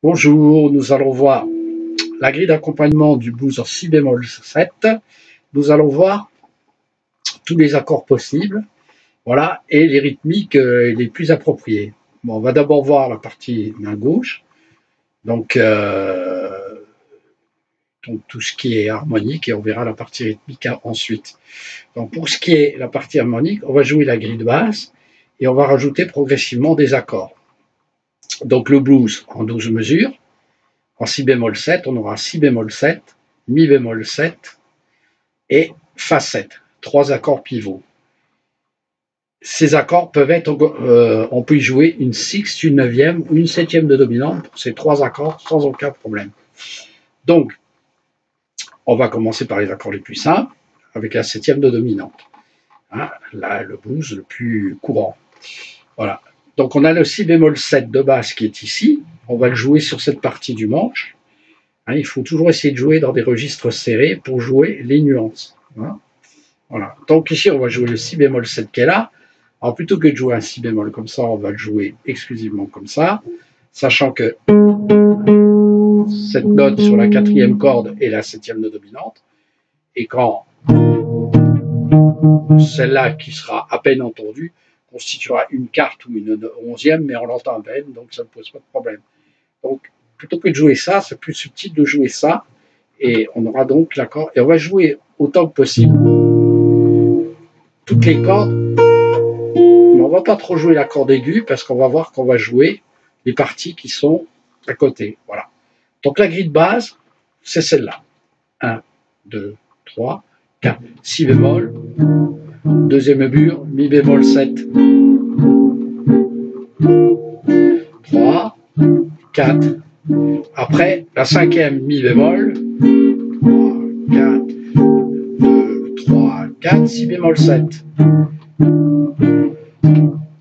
Bonjour, nous allons voir la grille d'accompagnement du blues en si bémol 7. Nous allons voir tous les accords possibles, voilà, et les rythmiques les plus appropriées. Bon, on va d'abord voir la partie main gauche, donc tout ce qui est harmonique, et on verra la partie rythmique ensuite. Donc pour ce qui est la partie harmonique, on va jouer la grille de basse et on va rajouter progressivement des accords. Donc le blues en 12 mesures. En si bémol 7, on aura si bémol 7, mi bémol 7 et fa 7, trois accords pivots. Ces accords peuvent être, on peut y jouer une sixte, une neuvième ou une septième de dominante pour ces trois accords sans aucun problème. Donc, on va commencer par les accords les plus simples avec la septième de dominante. Hein, là, le blues le plus courant. Voilà. Donc, on a le si bémol 7 de basse qui est ici. On va le jouer sur cette partie du manche. Hein, il faut toujours essayer de jouer dans des registres serrés pour jouer les nuances. Hein. Voilà. Donc ici, on va jouer le si bémol 7 qui est là. Alors plutôt que de jouer un si bémol comme ça, on va le jouer exclusivement comme ça, sachant que cette note sur la quatrième corde est la septième de dominante. Et quand celle-là, qui sera à peine entendue, constituera une quarte ou une onzième, mais on l'entend à peine, donc ça ne pose pas de problème. Donc, plutôt que de jouer ça, c'est plus subtil de jouer ça, et on aura donc l'accord, et on va jouer autant que possible toutes les cordes, mais on ne va pas trop jouer la corde aiguë, parce qu'on va voir qu'on va jouer les parties qui sont à côté. Voilà. Donc la grille de base, c'est celle-là. 1, 2, 3, 4, si bémol, deuxième mesure, mi bémol 7, 3, 4, après la cinquième mi bémol, 3, 4, 2, 3, 4, si bémol 7.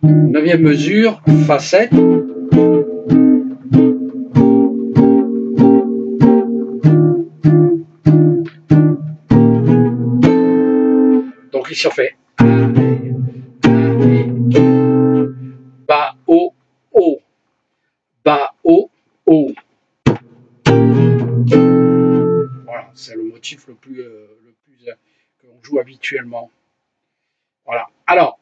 Neuvième mesure, fa 7. Donc ici on fait bas, haut, haut, bas, haut, haut. Voilà, c'est le motif le plus que l'on joue habituellement. Voilà. Alors,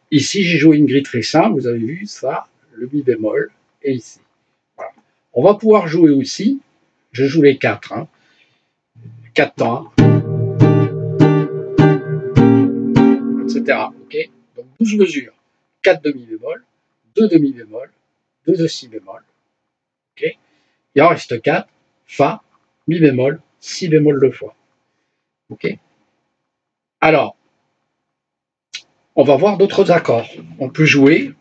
ici j'ai joué une grille très simple, vous avez vu ça, le mi bémol, et ici. Voilà. On va pouvoir jouer aussi, je joue les 4, hein, 4 temps, etc. Okay, donc 12 mesures, 4 de mi bémol, 2 de mi bémol, 2 de si bémol. Okay, il en reste 4, fa, mi bémol, si bémol 2 fois. Okay. Alors, on va voir d'autres accords. On peut jouer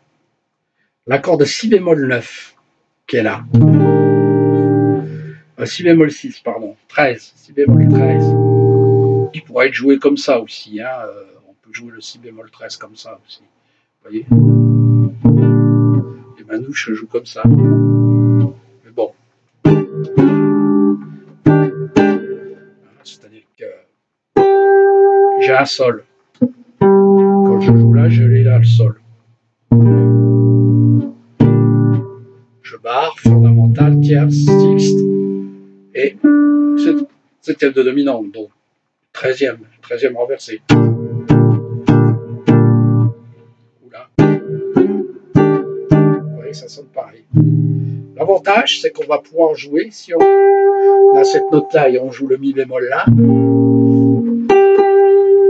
l'accord de si bémol 9, qui est là. Si bémol 6, pardon, 13, si bémol 13. Qui pourrait être joué comme ça aussi. Hein. On peut jouer le si bémol 13 comme ça aussi. Vous voyez, les manouches jouent comme ça. Mais bon. C'est-à-dire que j'ai un sol. Quand je joue là, je l'ai là, le sol. Je barre, fondamental, tierce, sixte, et septième de dominante, donc 13e renversé. Oula. Vous voyez, ça sonne pareil. L'avantage, c'est qu'on va pouvoir jouer, si on a cette note-là et on joue le mi bémol là,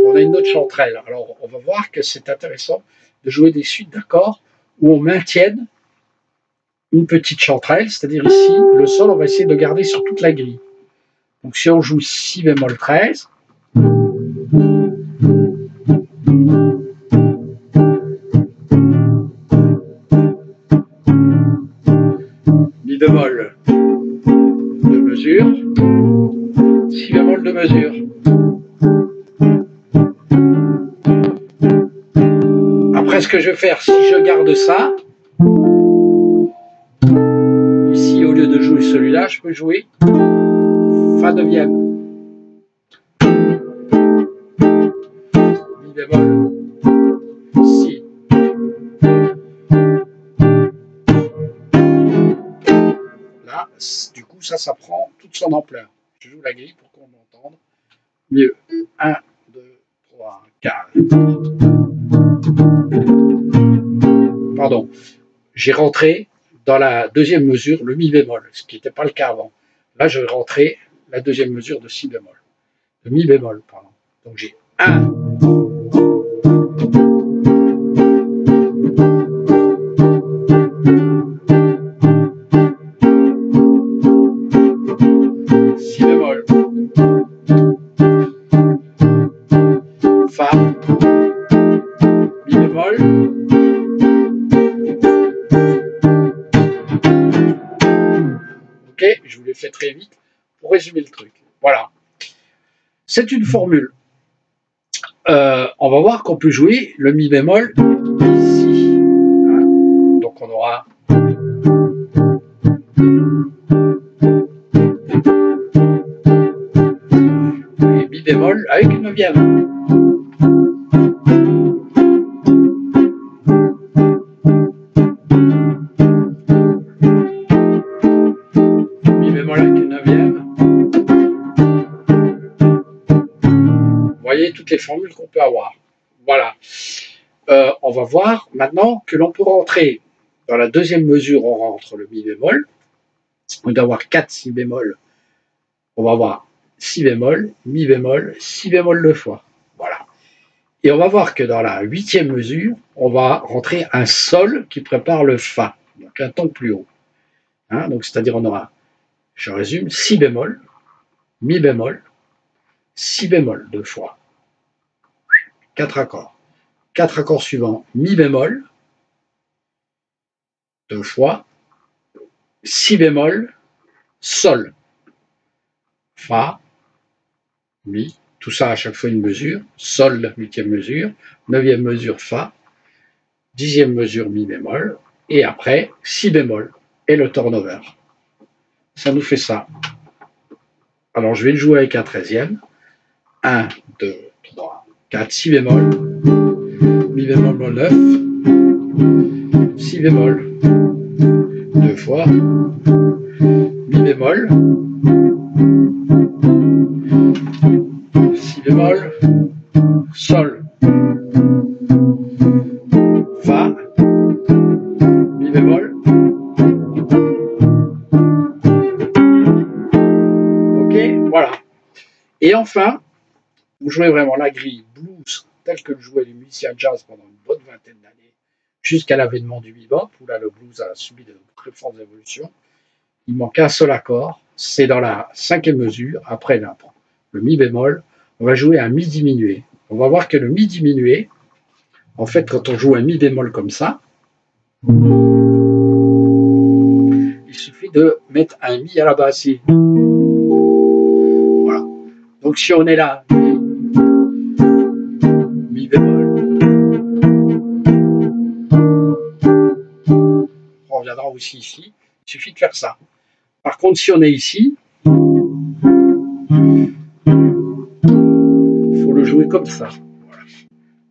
on a une note chanterelle. Alors, on va voir que c'est intéressant de jouer des suites d'accords où on maintienne une petite chanterelle, c'est-à-dire ici, le sol, on va essayer de le garder sur toute la grille. Donc si on joue si bémol 13, mi bémol 2 mesures, si bémol 2 mesures. Après, ce que je vais faire, si je garde ça, ici, au lieu de jouer celui-là, je peux jouer fa neuvième. Mi bémol, si. du coup, ça prend toute son ampleur. Je joue la grille pour qu'on m'entende mieux. 1, 2, 3, 4. Pardon. J'ai rentré dans la deuxième mesure le mi bémol, ce qui n'était pas le cas avant. Là, je vais rentrer la deuxième mesure de si bémol. De mi bémol, pardon. Donc j'ai 1. Si bémol. Fa. Mi bémol. Ok, je vous l'ai fait très vite pour résumer le truc. Voilà. C'est une formule. On va voir qu'on peut jouer le mi bémol ici. Hein. Donc on aura le mi bémol avec une neuvième. Mi bémol avec une neuvième. Vous voyez toutes les formules qu'on peut avoir. Voilà. On va voir maintenant que l'on peut rentrer dans la deuxième mesure, on rentre le mi bémol. On doit avoir 4 si bémol. On va avoir si bémol, mi bémol, si bémol 2 fois. Voilà. Et on va voir que dans la huitième mesure, on va rentrer un sol qui prépare le fa, donc un ton plus haut. Hein, donc c'est-à-dire on aura, je résume, si bémol, mi bémol, si bémol 2 fois. 4 accords. 4 accords suivants, mi bémol, 2 fois, si bémol, sol, fa, mi, tout ça à chaque fois une mesure, sol, huitième mesure, neuvième mesure, fa, dixième mesure, mi bémol, et après, si bémol, et le turnover. Ça nous fait ça. Alors je vais le jouer avec un 13e. 1, 2, 3, 4, si bémol, mi bémol, mon 9, si bémol, 2 fois, mi bémol, si bémol, sol, fa, mi bémol, ok, voilà. Et enfin, vous jouez vraiment la grille blues telle que le jouait les musiciens jazz pendant une bonne vingtaine d'années, jusqu'à l'avènement du bebop, où là le blues a subi de très fortes évolutions. Il manque un seul accord, c'est dans la cinquième mesure, après le mi bémol, on va jouer un mi diminué. On va voir que le mi diminué, en fait, quand on joue un mi bémol comme ça, il suffit de mettre un mi à la basse. Voilà. Donc si on est là, mi bémol, on reviendra aussi ici, il suffit de faire ça. Par contre, si on est ici, il faut le jouer comme ça. Voilà.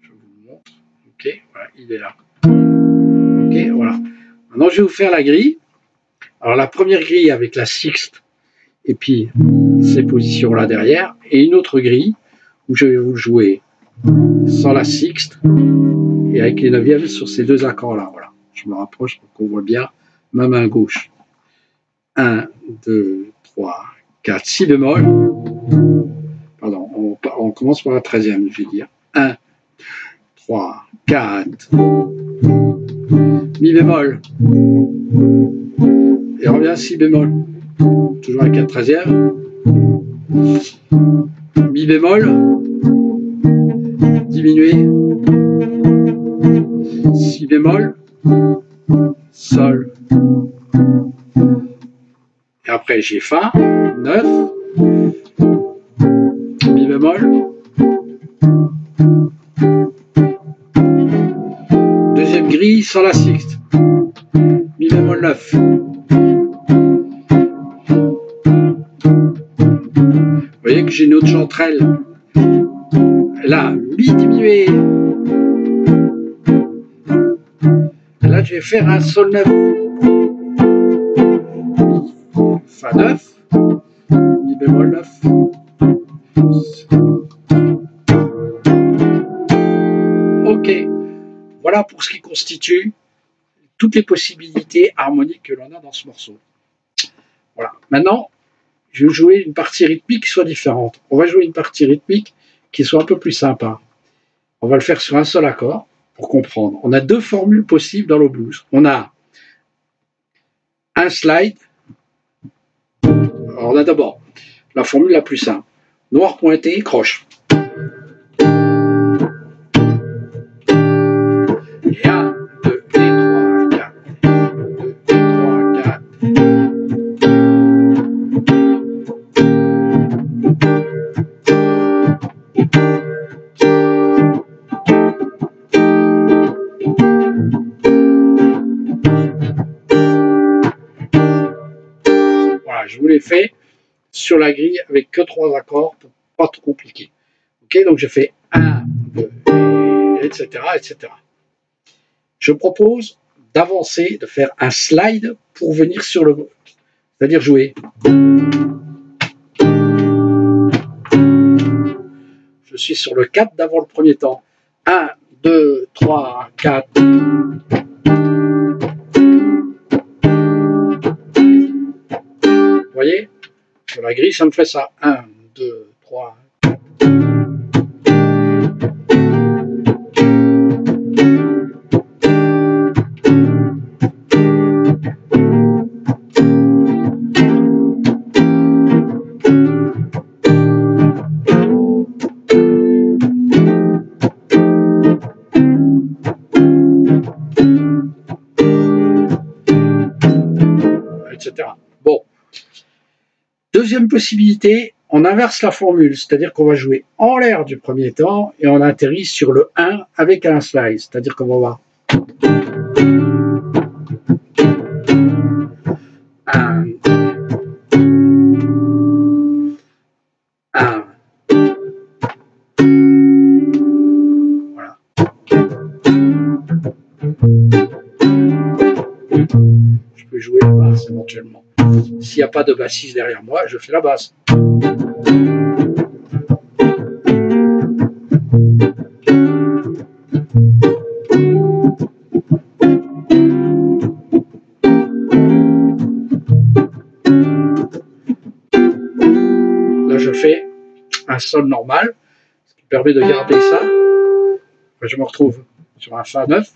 Je vous le montre. Ok, voilà, il est là. Ok, voilà. Maintenant, je vais vous faire la grille. Alors, la première grille avec la sixte, et puis ces positions-là derrière, et une autre grille où je vais vous le jouer sans la sixte et avec les neuvièmes sur ces deux accords-là. Voilà. Je me rapproche pour qu'on voit bien ma main gauche. 1, 2, 3, 4, si bémol. Pardon, on commence par la 13e, je vais dire. 1, 3, 4, mi bémol. Et on revient si bémol. Toujours avec la 13e. Mi bémol. Diminué. Si bémol. Sol. Et après j'ai fa. 9. Mi bémol. Deuxième grille sans la sixte. Mi bémol 9. Vous voyez que j'ai une autre chanterelle. Là, mi diminué. Là, je vais faire un sol 9. Mi, Fa 9, Mi bémol 9. Ok, voilà pour ce qui constitue toutes les possibilités harmoniques que l'on a dans ce morceau. Voilà. Maintenant, je vais jouer une partie rythmique qui soit différente. On va jouer une partie rythmique qui soit un peu plus sympa. On va le faire sur un seul accord pour comprendre. On a deux formules possibles dans le blues. On a un slide. Alors on a d'abord la formule la plus simple. Noir pointé, croche. Et 1, 2, et 3, 4. 2, et 3, 4. Voilà, je vous l'ai fait sur la grille avec que 3 accords pour pas trop compliqué. Ok, donc je fais 1, 2, etc., etc. Je propose d'avancer, de faire un slide pour venir sur le... C'est-à-dire jouer. Je suis sur le 4 d'avant le premier temps. 1, 2, 3, 4. Vous voyez? Sur la grille, ça me fait ça. 1, 2, 3, 4. Etc. Bon. Deuxième possibilité, on inverse la formule, c'est-à-dire qu'on va jouer en l'air du premier temps et on atterrit sur le 1 avec un slide, c'est-à-dire qu'on va voir 1, 1. Voilà. Je peux jouer la basse éventuellement. S'il n'y a pas de bassiste derrière moi, je fais la basse. Là, je fais un sol normal, ce qui permet de garder ça. Je me retrouve sur un Fa 9.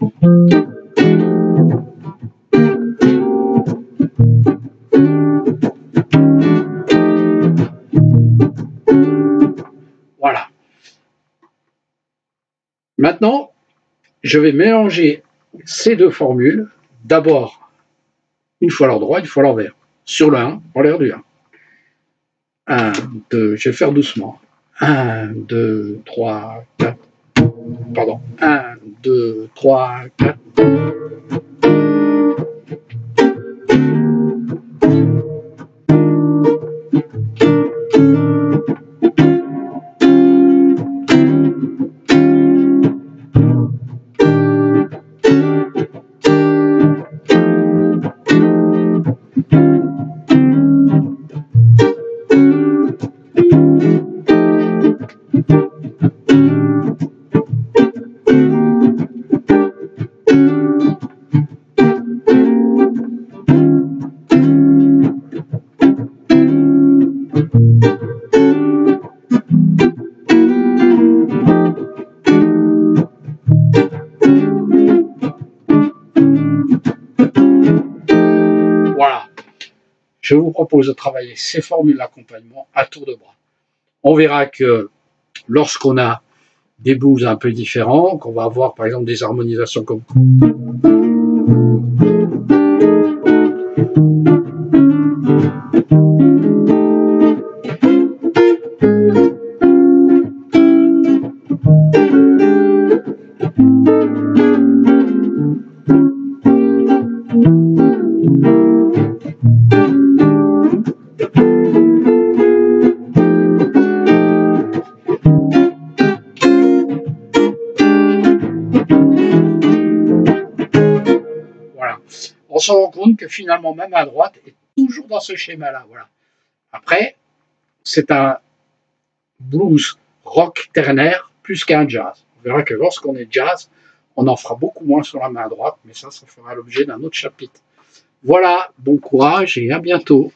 Voilà. Maintenant, je vais mélanger ces deux formules. D'abord, une fois à l'endroit, une fois à l'envers. Sur le 1, en l'air du 1. 1, 2, je vais faire doucement. 1, 2, 3, 4. Pardon. 1, 2, 3, 4. Voilà. Je vous propose de travailler ces formules d'accompagnement à tour de bras. On verra que lorsqu'on a des blues un peu différents, qu'on va avoir par exemple des harmonisations comme on se rend compte que finalement, même à droite, toujours dans ce schéma-là. Voilà. Après, c'est un blues rock ternaire plus qu'un jazz. On verra que lorsqu'on est jazz, on en fera beaucoup moins sur la main droite, mais ça fera l'objet d'un autre chapitre. Voilà, bon courage et à bientôt.